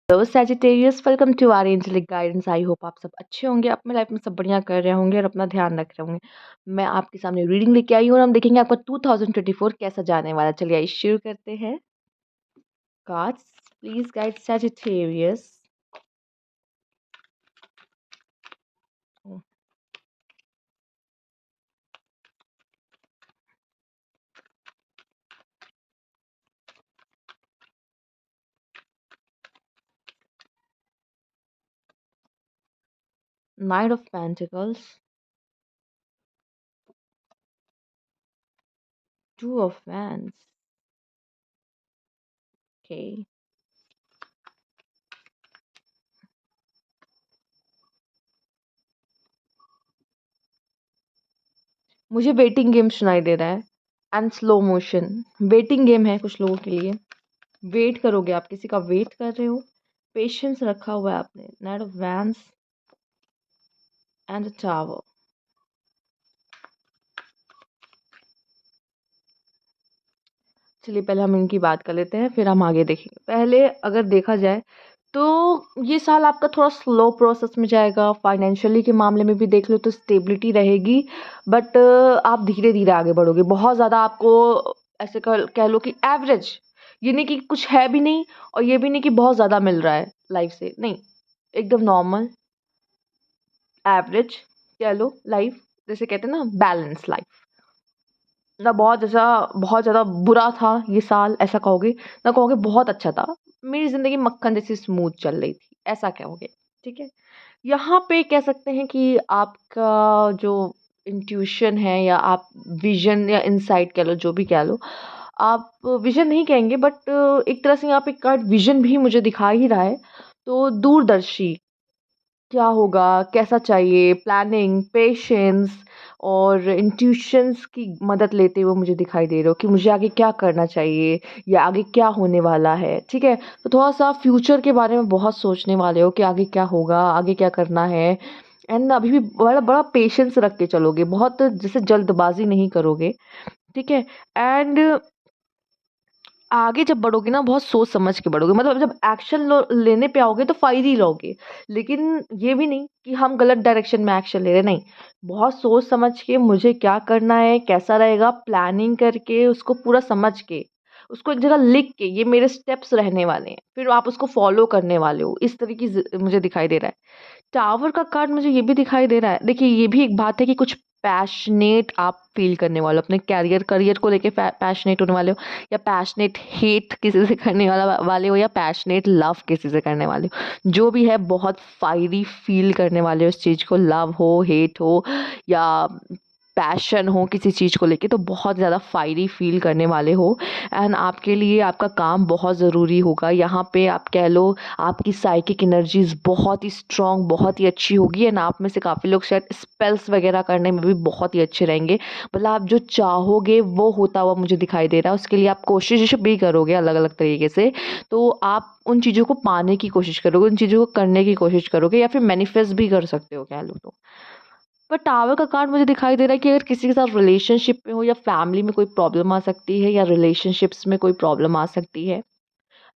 Hello Sagittarius, welcome to our angelic guidance. I hope आप सब अच्छे होंगे, अपने लाइफ में सब बढ़िया कर रहे होंगे और अपना ध्यान रख रहे होंगे। मैं आपके सामने रीडिंग लेके आई हूँ और हम देखेंगे आपका 2024 कैसा जाने वाला है। चलिए आइए शुरू करते हैं। Cards please guide Sagittarius. Night of pentacles, two of wands. Okay, मुझे वेटिंग गेम सुनाई दे रहा है and slow motion. Waiting game है कुछ लोगों के लिए। वेट करोगे, आप किसी का वेट कर रहे हो। पेशेंस रखा हुआ है आपने। Night of wands and tower. चलिए पहले हम इनकी बात कर लेते हैं, फिर हम आगे देखेंगे। पहले अगर देखा जाए तो ये साल आपका थोड़ा स्लो प्रोसेस में जाएगा। फाइनेंशियली के मामले में भी देख लो तो स्टेबिलिटी रहेगी, बट आप धीरे धीरे आगे बढ़ोगे। बहुत ज़्यादा आपको ऐसे कह लो कि एवरेज, ये नहीं कि कुछ है भी नहीं और ये भी नहीं कि बहुत ज़्यादा मिल रहा है लाइफ से, नहीं, एकदम नॉर्मल एवरेज कह लो लाइफ। जैसे कहते हैं ना, बैलेंस लाइफ। ना बहुत जैसा बहुत ज़्यादा बुरा था ये साल ऐसा कहोगे, ना कहोगे बहुत अच्छा था। मेरी ज़िंदगी मक्खन जैसी स्मूथ चल रही थी, ऐसा कहोगे। ठीक है, यहाँ पे कह सकते हैं कि आपका जो इंट्यूशन है या आप विजन या इनसाइट कह लो, जो भी कह लो। आप विजन नहीं कहेंगे बट एक तरह से यहाँ पे कार्ड विजन भी मुझे दिखा ही रहा है। तो दूरदर्शी क्या होगा, कैसा चाहिए, प्लानिंग, पेशेंस और इंट्यूशंस की मदद लेते हुए मुझे दिखाई दे रहे हो कि मुझे आगे क्या करना चाहिए या आगे क्या होने वाला है। ठीक है, तो थोड़ा सा फ्यूचर के बारे में बहुत सोचने वाले हो कि आगे क्या होगा, आगे क्या करना है। एंड अभी भी बड़ा बड़ा पेशेंस रख के चलोगे, बहुत जैसे जल्दबाजी नहीं करोगे। ठीक है, एंड आगे जब बढ़ोगे ना बहुत सोच समझ के बढ़ोगे। मतलब जब एक्शन लेने पे आओगे तो फायदे ही रहोगे। लेकिन ये भी नहीं कि हम गलत डायरेक्शन में एक्शन ले रहे, नहीं। बहुत सोच समझ के मुझे क्या करना है, कैसा रहेगा, प्लानिंग करके उसको पूरा समझ के उसको एक जगह लिख के, ये मेरे स्टेप्स रहने वाले हैं, फिर आप उसको फॉलो करने वाले हो। इस तरीके से मुझे दिखाई दे रहा है। टावर का कार्ड मुझे ये भी दिखाई दे रहा है। देखिए, ये भी एक बात है कि कुछ पैशनेट आप फील करने वाले हो अपने कैरियर करियर को लेके। पैशनेट होने वाले हो, या पैशनेट हेट किसी से करने वाले हो, या पैशनेट लव किसी से करने वाले हो। जो भी है, बहुत फायरी फील करने वाले हो इस चीज़ को। लव हो, हेट हो या पैशन हो किसी चीज़ को लेके, तो बहुत ज़्यादा फायरी फील करने वाले हो। एंड आपके लिए आपका काम बहुत ज़रूरी होगा। यहाँ पे आप कह लो आपकी साइकिक एनर्जीज बहुत ही स्ट्रॉन्ग, बहुत ही अच्छी होगी। एंड आप में से काफ़ी लोग शायद स्पेल्स वगैरह करने में भी बहुत ही अच्छे रहेंगे। मतलब आप जो चाहोगे वो होता हुआ मुझे दिखाई दे रहा है। उसके लिए आप कोशिश भी करोगे अलग अलग तरीके से। तो आप उन चीज़ों को पाने की कोशिश करोगे, उन चीज़ों को करने की कोशिश करोगे, या फिर मैनिफेस्ट भी कर सकते हो कह लो तो। पर टावर का कार्ड मुझे दिखाई दे रहा है कि अगर किसी के साथ रिलेशनशिप में हो या फैमिली में कोई प्रॉब्लम आ सकती है, या रिलेशनशिप्स में कोई प्रॉब्लम आ सकती है।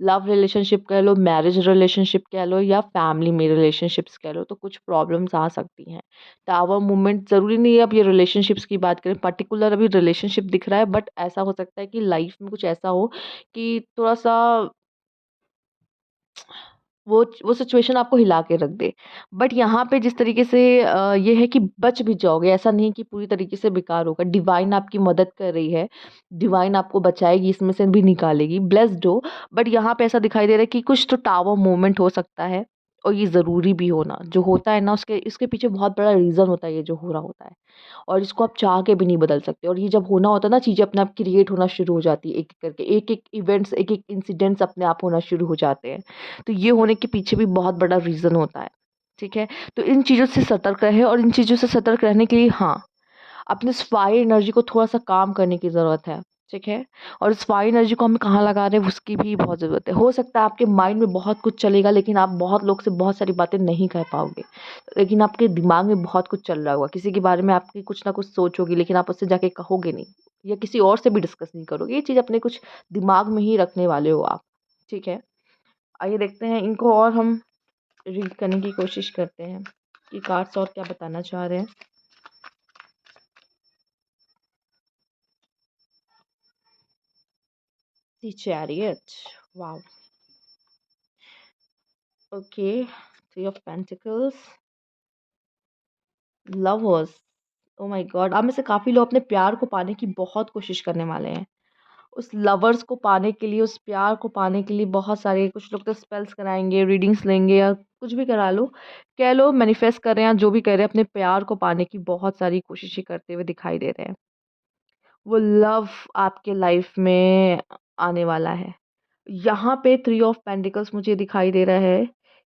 लव रिलेशनशिप कह लो, मैरिज रिलेशनशिप कह लो, या फैमिली में रिलेशनशिप्स कह लो, तो कुछ प्रॉब्लम्स आ सकती हैं। टावर मूवमेंट ज़रूरी नहीं है अब ये रिलेशनशिप्स की बात करें, पर्टिकुलर अभी रिलेशनशिप दिख रहा है, बट ऐसा हो सकता है कि लाइफ में कुछ ऐसा हो कि थोड़ा सा वो सिचुएशन आपको हिला के रख दे। बट यहाँ पे जिस तरीके से ये है कि बच भी जाओगे, ऐसा नहीं कि पूरी तरीके से बेकार होगा। डिवाइन आपकी मदद कर रही है, डिवाइन आपको बचाएगी, इसमें से भी निकालेगी, ब्लेस्ड हो। बट यहाँ पे ऐसा दिखाई दे रहा है कि कुछ तो टावर मूवमेंट हो सकता है, और ये ज़रूरी भी होना जो होता है ना, उसके इसके पीछे बहुत बड़ा रीज़न होता है ये जो हो रहा होता है। और इसको आप चाह के भी नहीं बदल सकते। और ये जब होना होता है ना, चीज़ें अपने आप क्रिएट होना शुरू हो जाती है एक एक करके। एक एक इवेंट्स, एक एक इंसिडेंट्स अपने आप होना शुरू हो जाते हैं। तो ये होने के पीछे भी बहुत बड़ा रीज़न होता है। ठीक है, तो इन चीज़ों से सतर्क रहें। और इन चीज़ों से सतर्क रहने के लिए, हाँ, अपने इस फायर एनर्जी को थोड़ा सा काम करने की ज़रूरत है। ठीक है, और इस फायर एनर्जी को हमें कहाँ लगा रहे हैं उसकी भी बहुत ज़रूरत है। हो सकता है आपके माइंड में बहुत कुछ चलेगा, लेकिन आप बहुत लोग से बहुत सारी बातें नहीं कह पाओगे। लेकिन आपके दिमाग में बहुत कुछ चल रहा होगा, किसी के बारे में आपकी कुछ ना कुछ सोच होगी, लेकिन आप उससे जाके कहोगे नहीं, या किसी और से भी डिस्कस नहीं करोगे। ये चीज़ अपने कुछ दिमाग में ही रखने वाले हो आप। ठीक है, आइए देखते हैं इनको और हम रीड करने की कोशिश करते हैं कि कार्ड्स और क्या बताना चाह रहे हैं। The chariot, wow, okay, three of pentacles, lovers, oh my God, आप में से काफ़ी लोग अपने प्यार को पाने की बहुत कोशिश करने वाले हैं। उस लवर्स को पाने के लिए, उस प्यार को पाने के लिए बहुत सारे, कुछ लोग तो स्पेल्स कराएँगे, रीडिंग्स लेंगे या कुछ भी करा लो। कह लो मैनिफेस्ट कर रहे हैं या जो भी कर रहे हैं, अपने प्यार को पाने की बहुत सारी कोशिशें करते हुए दिखाई दे रहे हैं। वो लव आपके लाइफ में आने वाला है। यहाँ पे थ्री ऑफ पेंटिकल्स मुझे दिखाई दे रहा है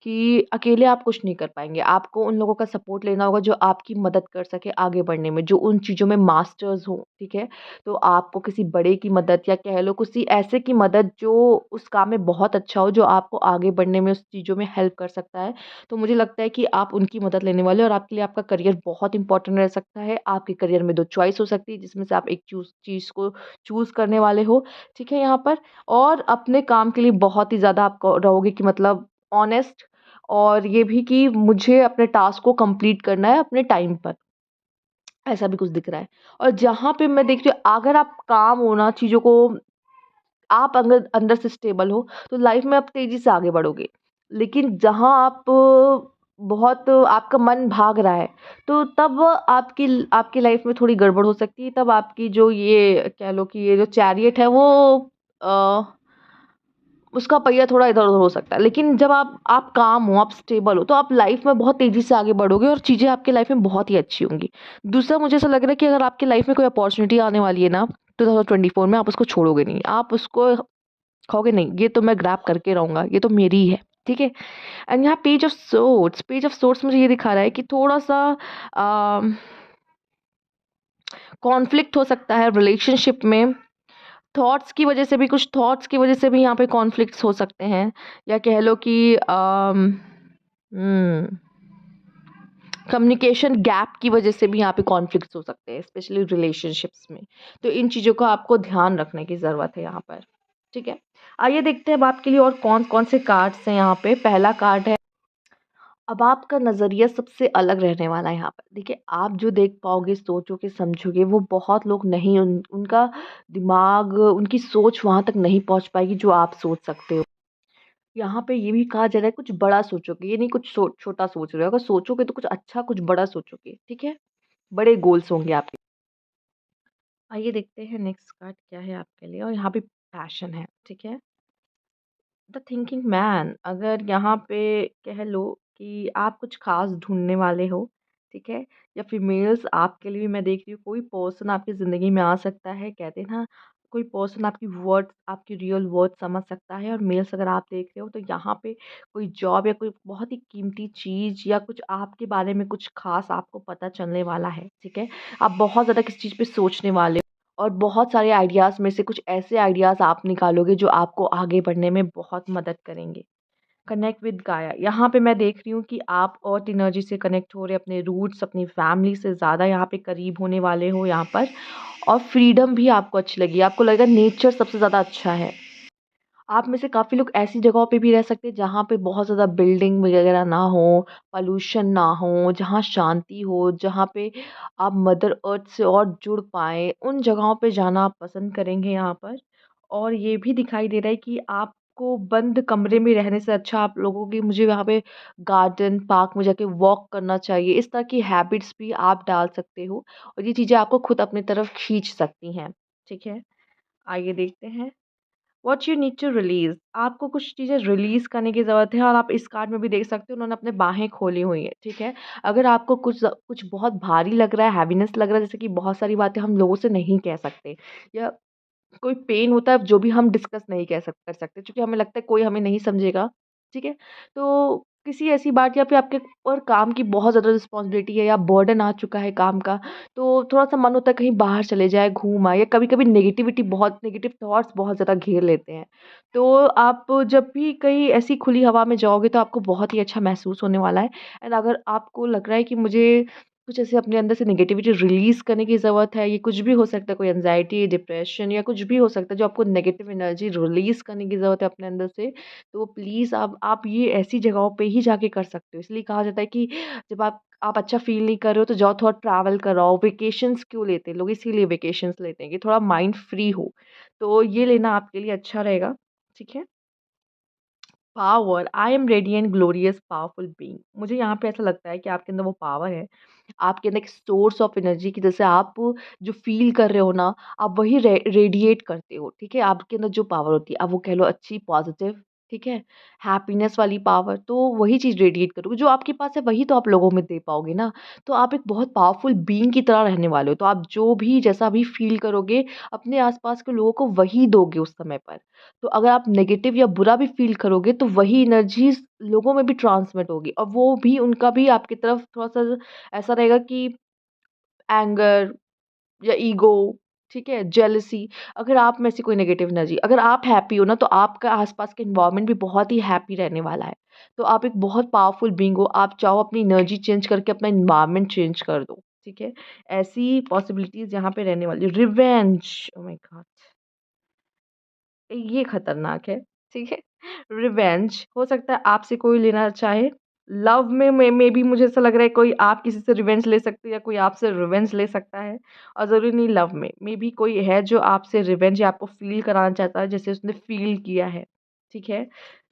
कि अकेले आप कुछ नहीं कर पाएँगे। आपको उन लोगों का सपोर्ट लेना होगा जो आपकी मदद कर सके आगे बढ़ने में, जो उन चीज़ों में मास्टर्स हों, ठीक है? तो आपको किसी बड़े की मदद या कह लो किसी ऐसे की मदद जो उस काम में बहुत अच्छा हो, जो आपको आगे बढ़ने में उस चीज़ों में हेल्प कर सकता है। तो मुझे लगता है कि आप उनकी मदद लेने वाले हो और आपके लिए आपका करियर बहुत इंपॉर्टेंट रह सकता है। आपके करियर में 2 चॉइस हो सकती है जिसमें से आप एक चीज़ को चूज़ करने वाले हो, ठीक है यहाँ पर? और अपने काम के लिए बहुत ही ज़्यादा आप रहोगे कि मतलब ऑनेस्ट, और ये भी कि मुझे अपने टास्क को कंप्लीट करना है अपने टाइम पर, ऐसा भी कुछ दिख रहा है। और जहाँ पे मैं देख रही हूँ अगर आप काम हो ना चीज़ों को, आप अगर अंदर से स्टेबल हो तो लाइफ में आप तेज़ी से आगे बढ़ोगे। लेकिन जहाँ आप बहुत आपका मन भाग रहा है, तो तब आपकी लाइफ में थोड़ी गड़बड़ हो सकती है। तब आपकी जो ये कह लो कि ये जो चैरियट है वो अ उसका पहिया थोड़ा इधर-उधर हो सकता है। लेकिन जब आप काम हो, आप स्टेबल हो, तो आप लाइफ़ में बहुत तेज़ी से आगे बढ़ोगे और चीज़ें आपकी लाइफ़ में बहुत ही अच्छी होंगी। दूसरा मुझे ऐसा लग रहा है कि अगर आपकी लाइफ़ में कोई अपॉर्च्युनिटी आने वाली है ना 2024 में, आप उसको छोड़ोगे नहीं। आप उसको कहोगे नहीं, ये तो मैं ग्रैब करके रहूँगा, ये तो मेरी ही है, ठीक है? एंड यहाँ पेज ऑफ सोर्ड्स मुझे ये दिखा रहा है कि थोड़ा-सा अ, कॉन्फ्लिक्ट हो सकता है रिलेशनशिप में। थॉट्स की वजह से भी यहाँ पे कॉन्फ्लिक्ट्स हो सकते हैं, या कह लो कि कम्युनिकेशन गैप की वजह से भी यहाँ पे कॉन्फ्लिक्ट्स हो सकते हैं, स्पेशली रिलेशनशिप्स में। तो इन चीज़ों का आपको ध्यान रखने की ज़रूरत है यहाँ पर, ठीक है? आइए देखते हैं अब आपके लिए और कौन-कौन से कार्ड्स हैं यहाँ पे। पहला कार्ड है, अब आपका नज़रिया सबसे अलग रहने वाला है यहाँ पर। देखिए, आप जो देख पाओगे, सोचोगे, समझोगे, वो बहुत लोग नहीं, उनका दिमाग, उनकी सोच वहाँ तक नहीं पहुँच पाएगी जो आप सोच सकते हो। यहाँ पे ये भी कहा जा रहा है कुछ बड़ा सोचोगे, ये नहीं कुछ छोटा सोच रहे हो। अगर सोचोगे तो कुछ अच्छा, कुछ बड़ा सोचोगे, ठीक है? बड़े गोल्स होंगे आपके। आइए देखते हैं नेक्स्ट कार्ड क्या है आपके लिए, और यहाँ पे पैशन है, ठीक है? द थिंकिंग मैन, अगर यहाँ पे कह लो कि आप कुछ खास ढूँढने वाले हो, ठीक है? या फीमेल्स आपके लिए भी मैं देख रही हूँ, कोई पर्सन आपकी ज़िंदगी में आ सकता है। कहते हैं ना, कोई पर्सन आपकी वर्ड्स, आपकी रियल वर्ड्स समझ सकता है। और मेल्स अगर आप देख रहे हो तो यहाँ पे कोई जॉब या कोई बहुत ही कीमती चीज़ या कुछ आपके बारे में कुछ खास आपको पता चलने वाला है, ठीक है? आप बहुत ज़्यादा किसी चीज़ पे सोचने वाले हो और बहुत सारे आइडियाज़ में से कुछ ऐसे आइडियाज़ आप निकालोगे जो आपको आगे बढ़ने में बहुत मदद करेंगे। कनेक्ट विद गाया, यहाँ पे मैं देख रही हूँ कि आप अर्थ एनर्जी से कनेक्ट हो रहे, अपने रूट्स, अपनी फैमिली से ज़्यादा यहाँ पे करीब होने वाले हो यहाँ पर। और फ्रीडम भी आपको अच्छी लगी, आपको लगेगा नेचर सबसे ज़्यादा अच्छा है। आप में से काफ़ी लोग ऐसी जगहों पे भी रह सकते हैं जहाँ पे बहुत ज़्यादा बिल्डिंग वगैरह ना हो, पॉल्यूशन ना हो, जहाँ शांति हो, जहाँ पे आप मदर अर्थ से और जुड़ पाएँ, उन जगहों पे जाना आप पसंद करेंगे यहाँ पर। और ये भी दिखाई दे रहा है कि आपको बंद कमरे में रहने से अच्छा आप लोगों की, मुझे यहाँ पे गार्डन, पार्क में जाके वॉक करना चाहिए। इस तरह की हैबिट्स भी आप डाल सकते हो और ये चीज़ें आपको खुद अपनी तरफ खींच सकती हैं, ठीक है? आइए देखते हैं। What you need to release, आपको कुछ चीज़ें रिलीज़ करने की ज़रूरत है और आप इस कार्ड में भी देख सकते हो उन्होंने अपने बाहें खोली हुई हैं, ठीक है? अगर आपको कुछ बहुत भारी लग रहा है, हैवीनेस लग रहा है, जैसे कि बहुत सारी बातें हम लोगों से नहीं कह सकते, या कोई पेन होता है जो भी हम डिस्कस नहीं कर सकते क्योंकि हमें लगता है कोई हमें नहीं समझेगा, ठीक है? तो किसी ऐसी बात या फिर आपके ऊपर काम की बहुत ज़्यादा रिस्पॉन्सिबिलिटी है या बर्डन आ चुका है काम का, तो थोड़ा-सा मन होता है कहीं बाहर चले जाएँ, घूम आएँ, या कभी-कभी नेगेटिव थॉट्स बहुत ज़्यादा घेर लेते हैं। तो आप जब भी कहीं ऐसी खुली हवा में जाओगे तो आपको बहुत ही अच्छा महसूस होने वाला है। एंड अगर आपको लग रहा है कि मुझे कुछ ऐसे अपने अंदर से नेगेटिविटी रिलीज़ करने की ज़रूरत है। ये कुछ भी हो सकता है, कोई एंग्ज़ायटी, डिप्रेशन या कुछ भी हो सकता है जो आपको नेगेटिव एनर्जी रिलीज़ करने की ज़रूरत है अपने अंदर से। तो प्लीज़ आप ये ऐसी जगहों पे ही जाके कर सकते हो। इसलिए कहा जाता है कि जब आप अच्छा फ़ील नहीं कर रहे हो तो जाओ थोड़ा ट्रैवल कराओ। वेकेशंस क्यों लेते हैं लोग? इसीलिए वेकेशंस लेते हैं कि थोड़ा माइंड फ्री हो। तो ये लेना आपके लिए अच्छा रहेगा, ठीक है? Power, I am radiant, glorious, powerful being. मुझे यहाँ पे ऐसा लगता है कि आपके अंदर वो पावर है, आपके अंदर एक सोर्स ऑफ एनर्जी की जैसे आप जो फ़ील कर रहे हो ना, आप वही रेडिएट करते हो, ठीक है? आपके अंदर जो पावर होती है, अब वो कह लो अच्छी, पॉज़िटिव, ठीक है? हैप्पीनेस वाली पावर, तो वही चीज़ रेडिएट करोगे। जो आपके पास है, वही तो आप लोगों में दे पाओगे ना। तो आप एक बहुत पावरफुल बीइंग की तरह रहने वाले हो। तो आप जो भी, जैसा भी फ़ील करोगे, अपने आस-पास के लोगों को वही दोगे उस समय पर। तो अगर आप नेगेटिव या बुरा भी फ़ील करोगे, तो वही एनर्जीज़ लोगों में भी ट्रांसमिट होगी और वो भी, उनका भी आपकी तरफ थोड़ा-सा ऐसा रहेगा कि एंगर या ईगो, ठीक है? जेलसी, अगर आप में से कोई नेगेटिव एनर्जी, अगर आप हैप्पी हो ना, तो आपका आस-पास का एनवायरनमेंट भी बहुत ही हैप्पी रहने वाला है। तो आप एक बहुत पावरफुल बीइंग हो, आप चाहो अपनी एनर्जी चेंज करके अपना एनवायरनमेंट चेंज कर दो, ठीक है? ऐसी पॉसिबिलिटीज़ यहाँ पे रहने वाली है। Revenge, oh my God! ये खतरनाक है, ठीक है? रिवेंज हो सकता है आपसे कोई लेना चाहे। लव में मेबी मुझे ऐसा लग रहा है कोई आप किसी से रिवेंज ले सकते हो या कोई आपसे रिवेंज ले सकता है और ज़रूरी नहीं लव में। मेबी कोई है जो आपसे रिवेंज या आपको फ़ील कराना चाहता है जैसे उसने फ़ील किया है, ठीक है?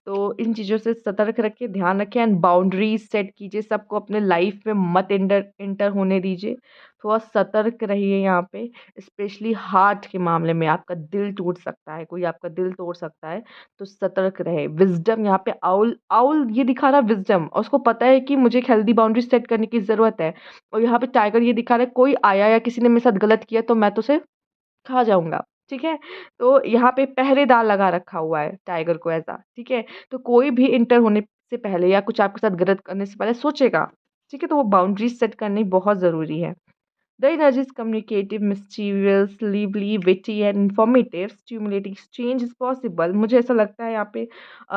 तो इन चीज़ों से सतर्क रखिए, ध्यान रखिए एंड बाउंड्रीज़ सेट कीजिए, सबको अपने लाइफ़ में मत एंटर होने दीजिए। थोड़ा सतर्क रहिए यहाँ पे। स्पेशली हार्ट के मामले में आपका दिल टूट सकता है, कोई आपका दिल तोड़ सकता है, तो सतर्क रहे। विज़डम यहाँ पे आउल आउल ये दिखा रहा है विज़डम और उसको पता है कि मुझे एक हेल्दी बाउंड्री सेट करने की ज़रूरत है और यहाँ पे टाइगर ये दिखा रहा है कोई आया या किसी ने मेरे साथ गलत किया तो मैं तो उसे खा जाऊँगा, ठीक है? तो यहाँ पे पहरेदार लगा रखा हुआ है टाइगर को ऐसा, ठीक है? तो कोई भी एंटर होने से पहले या कुछ आपके साथ गलत करने से पहले सोचेगा, ठीक है? तो वो बाउंड्रीज़ सेट करनी बहुत ज़रूरी है। The energy is communicative, mischievous, lively, witty and informative. Stimulating exchange is possible. मुझे ऐसा लगता है यहाँ पे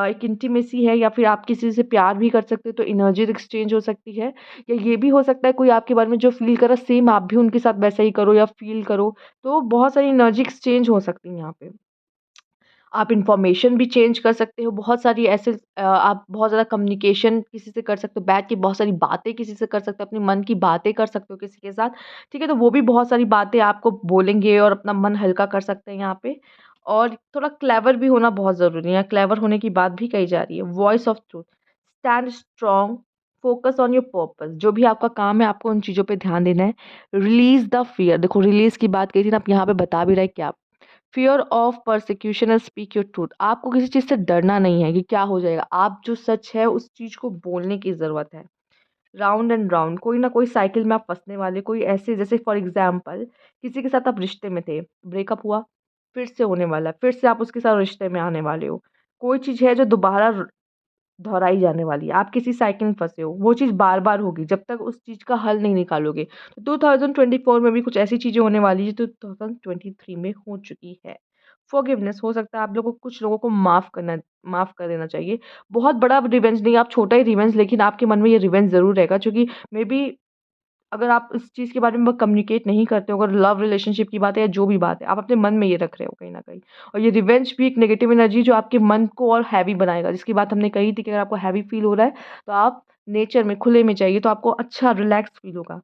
एक इंटीमेसी है या फिर आप किसी से प्यार भी कर सकते हो तो एनर्जी एक्सचेंज हो सकती है या ये भी हो सकता है कोई आपके बारे में जो फ़ील कर रहा है सेम आप भी उनके साथ वैसा ही करो या फ़ील करो। तो बहुत सारी एनर्जी एक्सचेंज हो सकती है यहाँ पे। आप इन्फॉर्मेशन भी चेंज कर सकते हो, बहुत सारी ऐसे आप बहुत ज़्यादा कम्युनिकेशन किसी से कर सकते हो, बैठ के बहुत सारी बातें किसी से कर सकते हो, अपने मन की बातें कर सकते हो किसी के साथ, ठीक है? तो वो भी बहुत सारी बातें आपको बोलेंगे और अपना मन हल्का कर सकते हैं यहाँ पे। और थोड़ा क्लेवर भी होना बहुत ज़रूरी है, क्लेवर होने की बात भी कही जा रही है। Voice of truth, stand strong, focus on your purpose, जो भी आपका काम है आपको उन चीज़ों पे ध्यान देना है। रिलीज़ द फ़ियर, देखो रिलीज़ की बात कही थी ना, आप यहाँ पे बता भी रहे हैं क्या fear of persecution and speak your truth, आपको किसी चीज़ से डरना नहीं है कि क्या हो जाएगा, आप जो सच है उस चीज़ को बोलने की ज़रूरत है। राउंड एंड राउंड, कोई ना कोई साइकिल में आप फँसने वाले, कोई ऐसे जैसे फॉर एग्ज़ाम्पल किसी के साथ आप रिश्ते में थे, ब्रेकअप हुआ, फिर से होने वाला है, फिर से आप उसके साथ रिश्ते में आने वाले हो। कोई चीज़ है जो दोबारा दोहराई जाने वाली है। आप किसी साइकिल में फँसे हो, वो चीज़ बार-बार होगी जब तक उस चीज़ का हल नहीं निकालोगे। तो 2024 में भी कुछ ऐसी चीज़ें होने वाली है जो 2023 में हो चुकी है। फ़ॉरगिवनेस, हो सकता है आप लोगों को कुछ लोगों को माफ़ कर देना चाहिए। बहुत बड़ा रिवेंज नहीं, आप छोटा ही रिवेंज, लेकिन आपके मन में ये रिवेंज ज़रूर रहेगा क्योंकि मेबी अगर आप इस चीज़ के बारे में कम्युनिकेट नहीं करते हो, अगर लव रिलेशनशिप की बात है या जो भी बात है, आप अपने मन में ये रख रहे हो कहीं न कहीं। और ये रिवेंज भी एक नेगेटिव एनर्जी जो आपके मन को और हैवी बनाएगा, जिसकी बात हमने कही थी कि अगर आपको हैवी फ़ील हो रहा है, तो आप नेचर में, खुले में जाइए, तो आपको अच्छा रिलैक्स फ़ील होगा।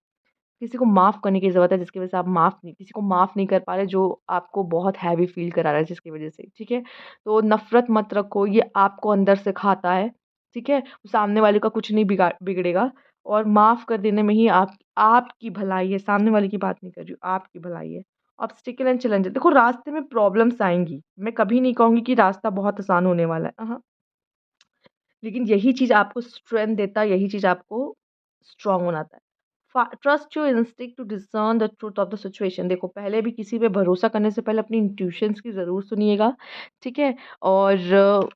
किसी को माफ़ करने की ज़रूरत है जिसकी वज़ह से आप किसी को माफ़ नहीं कर पा रहे जो आपको बहुत हैवी फ़ील करा रहा है जिसकी वज़ह से, ठीक है? तो नफ़रत मत रखो, ये आपको अंदर से खाता है, ठीक है? सामने वाले का कुछ नहीं बिगड़ेगा और माफ़ कर देने में ही आपकी भलाई है, सामने वाले की बात नहीं कर रही हूँ, आपकी भलाई है। ऑब्स्टिकल एंड चैलेंजेस, देखो रास्ते में प्रॉब्लम्स आएँगी, मैं कभी नहीं कहूँगी कि रास्ता बहुत आसान होने वाला है। लेकिन यही चीज़ आपको स्ट्रेंथ देता है, यही चीज़ आपको स्ट्रॉन्ग बनाता है। Trust your instinct to discern the truth of the situation, देखो पहले भी किसी पे भरोसा करने से पहले अपनी इंट्यूशंस की ज़रूर सुनिएगा, ठीक है? और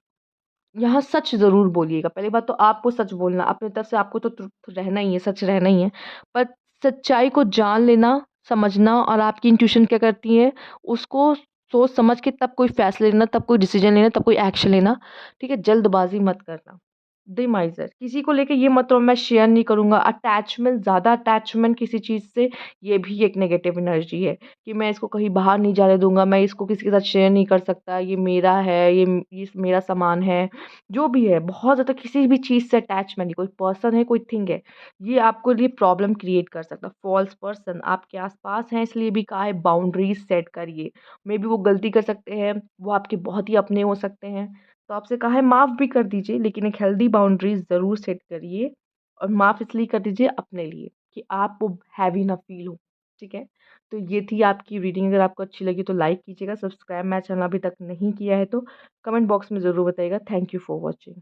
यहाँ सच ज़रूर बोलिएगा। पहली बात तो आपको सच बोलना, अपनी तरफ से आपको तो ट्रुथ रहना ही है, सच रहना ही है। पर सच्चाई को जान लेना, समझना और आपकी इंट्यूशन क्या करती है, उसको सोच समझ के तब कोई फ़ैसले लेना, तब कोई डिसीज़न लेना, तब कोई एक्शन लेना, ठीक है? जल्दबाज़ी मत करना। डिमाइज़र, किसी को लेके ये मत करो मैं शेयर नहीं करूँगा, अटैचमेंट ज़्यादा अटैचमेंट किसी चीज़ से, ये भी एक नेगेटिव एनर्जी है कि मैं इसको कहीं बाहर नहीं जाने दूँगा, मैं इसको किसी के साथ शेयर नहीं कर सकता, ये मेरा है, ये मेरा सामान है, जो भी है, बहुत ज़्यादा किसी भी चीज़ से अटैचमेंट, कोई पर्सन है, कोई थिंग है, ये आपके लिए प्रॉब्लम क्रिएट कर सकता है। फॉल्स पर्सन आपके आस-पास हैं, इसलिए भी कहा है बाउंड्रीज़ सेट करिए। मेबी वो गलती कर सकते हैं, वो आपके बहुत ही अपने हो सकते हैं। तो आपसे कहा है माफ़ भी कर दीजिए, लेकिन एक हेल्दी बाउंड्रीज़ ज़रूर सेट करिए और माफ़ इसलिए कर दीजिए अपने लिए कि आपको हैवी ना फ़ील हो, ठीक है? तो ये थी आपकी रीडिंग, अगर आपको अच्छी लगी तो लाइक कीजिएगा, सब्सक्राइब मेरा चैनल अभी तक नहीं किया है तो कमेंट बॉक्स में ज़रूर बताइएगा। Thank you for watching.